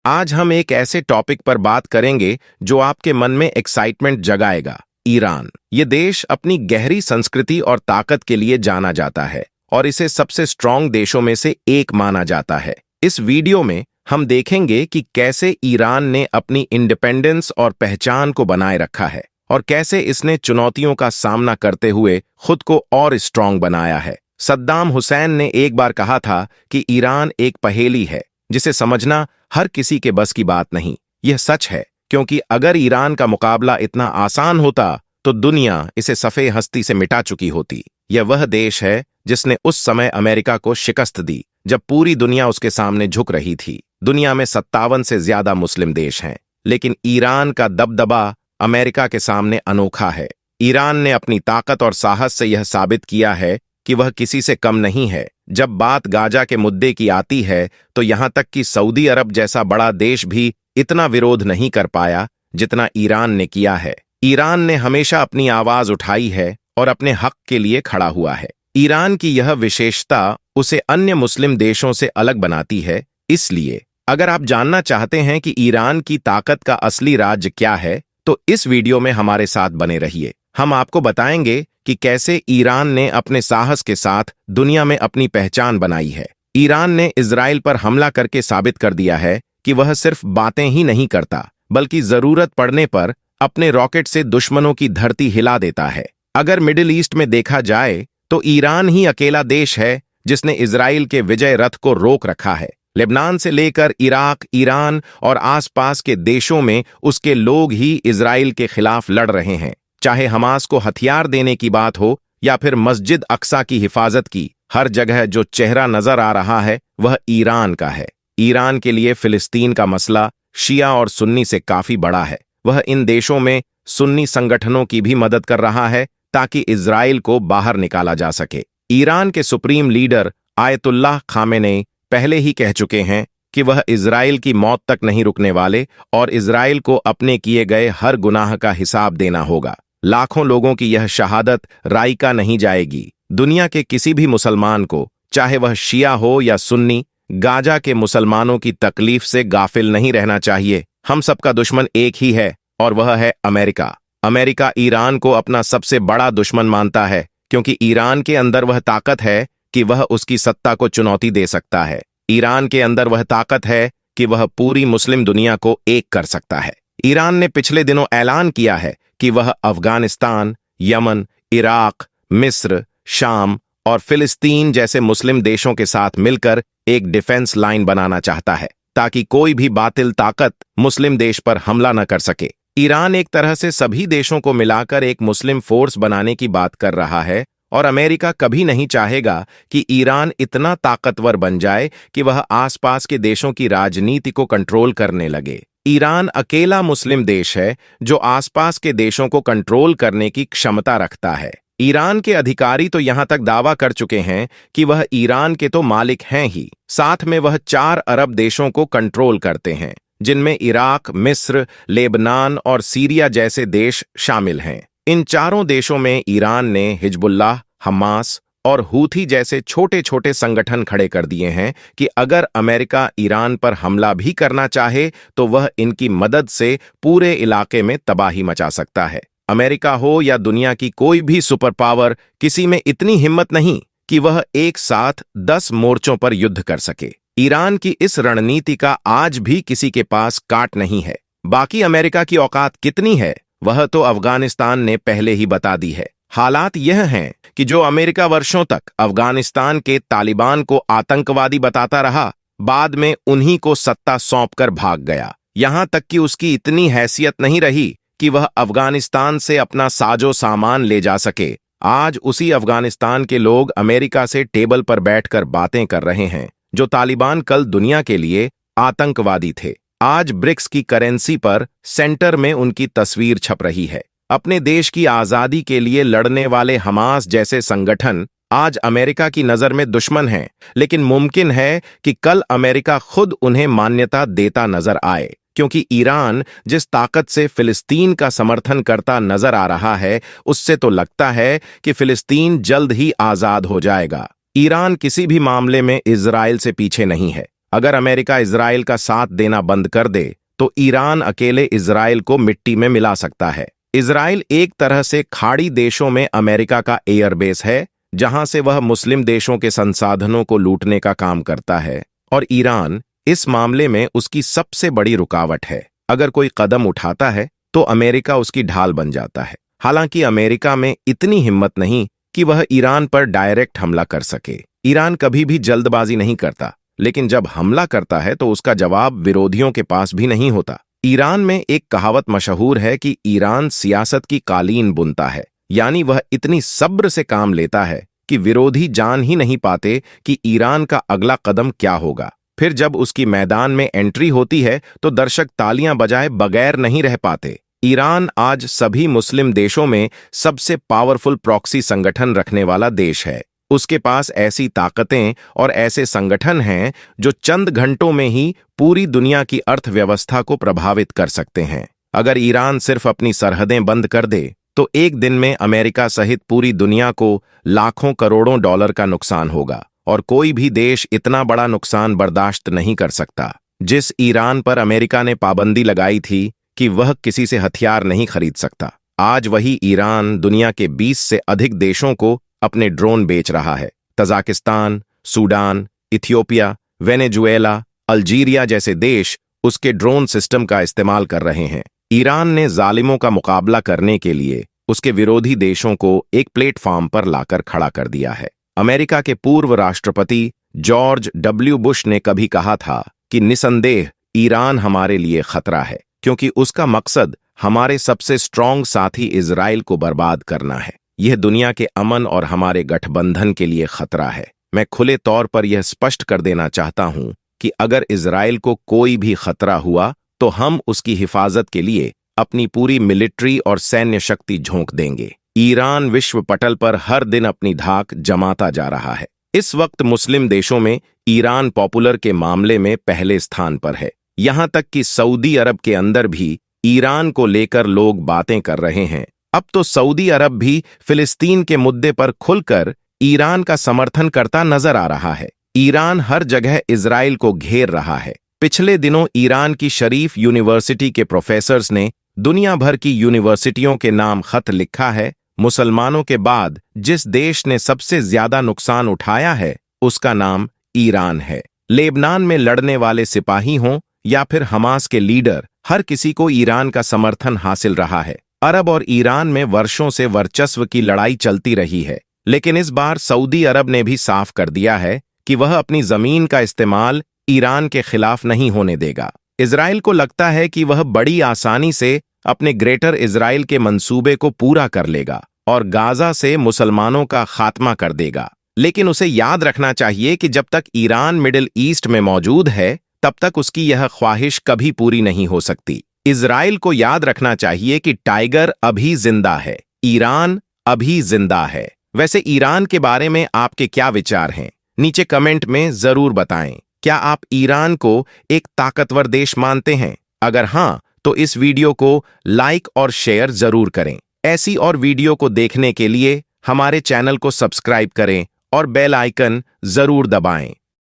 आज हम एक ऐसे टॉपिक पर बात करेंगे जो आपके मन में एक्साइटमेंट जगाएगा। ईरान। ये देश अपनी गहरी संस्कृति और ताकत के लिए जाना जाता है और इसे सबसे स्ट्रांग देशों में से एक माना जाता है। इस वीडियो में हम देखेंगे कि कैसे ईरान ने अपनी इंडिपेंडेंस और पहचान को बनाए रखा है और कैसे इसने चुनौतियों का सामना करते हुए खुद को और स्ट्रांग बनाया है। सद्दाम हुसैन ने एक बार कहा था कि ईरान एक पहेली है जिसे समझना हर किसी के बस की बात नहीं। यह सच है, क्योंकि अगर ईरान का मुकाबला इतना आसान होता तो दुनिया इसे सफ़ेद हस्ती से मिटा चुकी होती। यह वह देश है जिसने उस समय अमेरिका को शिकस्त दी जब पूरी दुनिया उसके सामने झुक रही थी। दुनिया में 57 से ज्यादा मुस्लिम देश हैं, लेकिन ईरान का दबदबा अमेरिका के सामने अनोखा है। ईरान ने अपनी ताकत और साहस से यह साबित किया है कि वह किसी से कम नहीं है। जब बात गाजा के मुद्दे की आती है तो यहां तक कि सऊदी अरब जैसा बड़ा देश भी इतना विरोध नहीं कर पाया जितना ईरान ने किया है। ईरान ने हमेशा अपनी आवाज उठाई है और अपने हक के लिए खड़ा हुआ है। ईरान की यह विशेषता उसे अन्य मुस्लिम देशों से अलग बनाती है। इसलिए अगर आप जानना चाहते हैं कि ईरान की ताकत का असली राज क्या है, तो इस वीडियो में हमारे साथ बने रहिए। हम आपको बताएंगे कि कैसे ईरान ने अपने साहस के साथ दुनिया में अपनी पहचान बनाई है। ईरान ने इजराइल पर हमला करके साबित कर दिया है कि वह सिर्फ बातें ही नहीं करता, बल्कि जरूरत पड़ने पर अपने रॉकेट से दुश्मनों की धरती हिला देता है। अगर मिडिल ईस्ट में देखा जाए तो ईरान ही अकेला देश है जिसने इजराइल के विजय रथ को रोक रखा है। लेबनान से लेकर इराक, ईरान और आसपास के देशों में उसके लोग ही इजराइल के खिलाफ लड़ रहे हैं। चाहे हमास को हथियार देने की बात हो या फिर मस्जिद अक्सा की हिफाजत की, हर जगह जो चेहरा नजर आ रहा है वह ईरान का है। ईरान के लिए फिलिस्तीन का मसला शिया और सुन्नी से काफी बड़ा है। वह इन देशों में सुन्नी संगठनों की भी मदद कर रहा है ताकि इजराइल को बाहर निकाला जा सके। ईरान के सुप्रीम लीडर आयतुल्लाह खामेनेई पहले ही कह चुके हैं कि वह इजराइल की मौत तक नहीं रुकने वाले और इजराइल को अपने किए गए हर गुनाह का हिसाब देना होगा। लाखों लोगों की यह शहादत राइका नहीं जाएगी। दुनिया के किसी भी मुसलमान को, चाहे वह शिया हो या सुन्नी, गाजा के मुसलमानों की तकलीफ से गाफिल नहीं रहना चाहिए। हम सबका दुश्मन एक ही है और वह है अमेरिका। अमेरिका ईरान को अपना सबसे बड़ा दुश्मन मानता है, क्योंकि ईरान के अंदर वह ताकत है कि वह उसकी सत्ता को चुनौती दे सकता है। ईरान के अंदर वह ताकत है कि वह पूरी मुस्लिम दुनिया को एक कर सकता है। ईरान ने पिछले दिनों ऐलान किया है कि वह अफगानिस्तान, यमन, इराक, मिस्र, शाम और फिलिस्तीन जैसे मुस्लिम देशों के साथ मिलकर एक डिफेंस लाइन बनाना चाहता है, ताकि कोई भी बातिल ताकत मुस्लिम देश पर हमला न कर सके। ईरान एक तरह से सभी देशों को मिलाकर एक मुस्लिम फोर्स बनाने की बात कर रहा है और अमेरिका कभी नहीं चाहेगा कि ईरान इतना ताकतवर बन जाए कि वह आसपास के देशों की राजनीति को कंट्रोल करने लगे। ईरान अकेला मुस्लिम देश है जो आसपास के देशों को कंट्रोल करने की क्षमता रखता है। ईरान के अधिकारी तो यहां तक दावा कर चुके हैं कि वह ईरान के तो मालिक हैं ही, साथ में वह 4 अरब देशों को कंट्रोल करते हैं, जिनमें इराक, मिस्र, लेबनान और सीरिया जैसे देश शामिल हैं। इन चारों देशों में ईरान ने हिजबुल्लाह, हमास और हूथी जैसे छोटे छोटे संगठन खड़े कर दिए हैं कि अगर अमेरिका ईरान पर हमला भी करना चाहे तो वह इनकी मदद से पूरे इलाके में तबाही मचा सकता है। अमेरिका हो या दुनिया की कोई भी सुपर पावर, किसी में इतनी हिम्मत नहीं कि वह एक साथ 10 मोर्चों पर युद्ध कर सके। ईरान की इस रणनीति का आज भी किसी के पास काट नहीं है। बाकी अमेरिका की औकात कितनी है वह तो अफगानिस्तान ने पहले ही बता दी है। हालात यह हैं कि जो अमेरिका वर्षों तक अफगानिस्तान के तालिबान को आतंकवादी बताता रहा, बाद में उन्हीं को सत्ता सौंपकर भाग गया। यहां तक कि उसकी इतनी हैसियत नहीं रही कि वह अफगानिस्तान से अपना साजो सामान ले जा सके। आज उसी अफगानिस्तान के लोग अमेरिका से टेबल पर बैठकर बातें कर रहे हैं। जो तालिबान कल दुनिया के लिए आतंकवादी थे, आज ब्रिक्स की करेंसी पर सेंटर में उनकी तस्वीर छप रही है। अपने देश की आजादी के लिए लड़ने वाले हमास जैसे संगठन आज अमेरिका की नजर में दुश्मन हैं, लेकिन मुमकिन है कि कल अमेरिका खुद उन्हें मान्यता देता नजर आए, क्योंकि ईरान जिस ताकत से फिलिस्तीन का समर्थन करता नजर आ रहा है, उससे तो लगता है कि फिलिस्तीन जल्द ही आजाद हो जाएगा। ईरान किसी भी मामले में इजराइल से पीछे नहीं है। अगर अमेरिका इजराइल का साथ देना बंद कर दे तो ईरान अकेले इजराइल को मिट्टी में मिला सकता है। इजराइल एक तरह से खाड़ी देशों में अमेरिका का एयरबेस है, जहां से वह मुस्लिम देशों के संसाधनों को लूटने का काम करता है, और ईरान इस मामले में उसकी सबसे बड़ी रुकावट है। अगर कोई कदम उठाता है तो अमेरिका उसकी ढाल बन जाता है। हालांकि अमेरिका में इतनी हिम्मत नहीं कि वह ईरान पर डायरेक्ट हमला कर सके। ईरान कभी भी जल्दबाजी नहीं करता, लेकिन जब हमला करता है तो उसका जवाब विरोधियों के पास भी नहीं होता। ईरान में एक कहावत मशहूर है कि ईरान सियासत की कालीन बुनता है, यानी वह इतनी सब्र से काम लेता है कि विरोधी जान ही नहीं पाते कि ईरान का अगला कदम क्या होगा। फिर जब उसकी मैदान में एंट्री होती है तो दर्शक तालियां बजाए बगैर नहीं रह पाते। ईरान आज सभी मुस्लिम देशों में सबसे पावरफुल प्रॉक्सी संगठन रखने वाला देश है। उसके पास ऐसी ताकतें और ऐसे संगठन हैं जो चंद घंटों में ही पूरी दुनिया की अर्थव्यवस्था को प्रभावित कर सकते हैं। अगर ईरान सिर्फ अपनी सरहदें बंद कर दे तो एक दिन में अमेरिका सहित पूरी दुनिया को लाखों करोड़ों डॉलर का नुकसान होगा, और कोई भी देश इतना बड़ा नुकसान बर्दाश्त नहीं कर सकता। जिस ईरान पर अमेरिका ने पाबंदी लगाई थी कि वह किसी से हथियार नहीं खरीद सकता, आज वही ईरान दुनिया के 20 से अधिक देशों को अपने ड्रोन बेच रहा है। Tajikistan, Sudan, Ethiopia, Venezuela, Algeria जैसे देश उसके ड्रोन सिस्टम का इस्तेमाल कर रहे हैं। ईरान ने जालिमों का मुकाबला करने के लिए उसके विरोधी देशों को एक प्लेटफॉर्म पर लाकर खड़ा कर दिया है। अमेरिका के पूर्व राष्ट्रपति जॉर्ज डब्ल्यू बुश ने कभी कहा था कि निसंदेह ईरान हमारे लिए खतरा है, क्योंकि उसका मकसद हमारे सबसे स्ट्रांग साथी इजराइल को बर्बाद करना है। यह दुनिया के अमन और हमारे गठबंधन के लिए खतरा है। मैं खुले तौर पर यह स्पष्ट कर देना चाहता हूं कि अगर इजराइल को कोई भी खतरा हुआ तो हम उसकी हिफाजत के लिए अपनी पूरी मिलिट्री और सैन्य शक्ति झोंक देंगे। ईरान विश्व पटल पर हर दिन अपनी धाक जमाता जा रहा है। इस वक्त मुस्लिम देशों में ईरान पॉपुलर के मामले में पहले स्थान पर है। यहां तक कि सऊदी अरब के अंदर भी ईरान को लेकर लोग बातें कर रहे हैं। अब तो सऊदी अरब भी फिलिस्तीन के मुद्दे पर खुलकर ईरान का समर्थन करता नजर आ रहा है। ईरान हर जगह इजराइल को घेर रहा है। पिछले दिनों ईरान की शरीफ यूनिवर्सिटी के प्रोफेसर्स ने दुनिया भर की यूनिवर्सिटियों के नाम खत लिखा है। मुसलमानों के बाद जिस देश ने सबसे ज्यादा नुकसान उठाया है उसका नाम ईरान है। लेबनान में लड़ने वाले सिपाही हों या फिर हमास के लीडर, हर किसी को ईरान का समर्थन हासिल रहा है। अरब और ईरान में वर्षों से वर्चस्व की लड़ाई चलती रही है, लेकिन इस बार सऊदी अरब ने भी साफ कर दिया है कि वह अपनी जमीन का इस्तेमाल ईरान के खिलाफ नहीं होने देगा। इजराइल को लगता है कि वह बड़ी आसानी से अपने ग्रेटर इजराइल के मंसूबे को पूरा कर लेगा और गाजा से मुसलमानों का खात्मा कर देगा। लेकिन उसे याद रखना चाहिए कि जब तक ईरान मिडिल ईस्ट में मौजूद है तब तक उसकी यह ख्वाहिश कभी पूरी नहीं हो सकती। इजराइल को याद रखना चाहिए कि टाइगर अभी जिंदा है, ईरान अभी जिंदा है। वैसे ईरान के बारे में आपके क्या विचार हैं? नीचे कमेंट में जरूर बताएं। क्या आप ईरान को एक ताकतवर देश मानते हैं? अगर हां, तो इस वीडियो को लाइक और शेयर जरूर करें। ऐसी और वीडियो को देखने के लिए हमारे चैनल को सब्सक्राइब करें और बेल आइकन जरूर दबाएं।